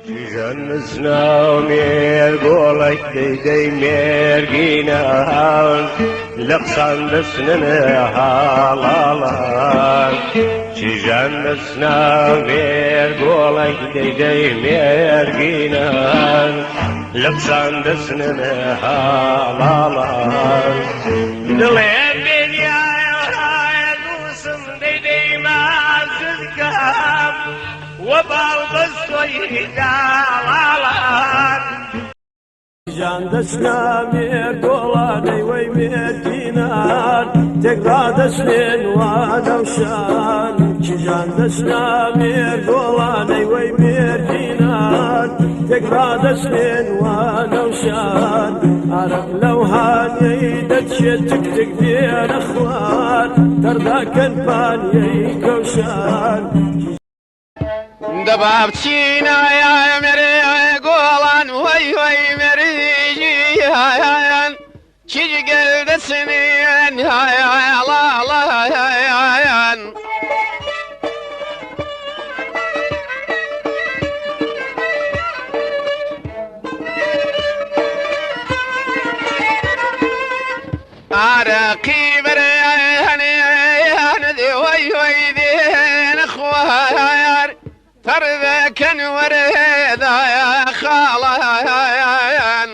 جنسنا وميرقولك دي ميرقينا لقصان بسننا حلالان جنسنا وميرقولك دي ميرقينا لقصان بسننا حلالان دلين بنيا دوسم دي ما زدكام وبعض الصيدان جان دسنا ميرقولاني ويميرقينان تقرا دسنين ونوشان جان دسنا ميرقولاني ويميرقينان تقرا دسنين ونوشان عرف لو هاني دتشتك تقدير اخوان ترداك الباني كوشان دبابتينا يا مري قولان وي وي مري جيان شجي قلد سنين يا لا لا يان عرقي برياني ذي وي وي ذي اخوان ترذك وريدا يا خالان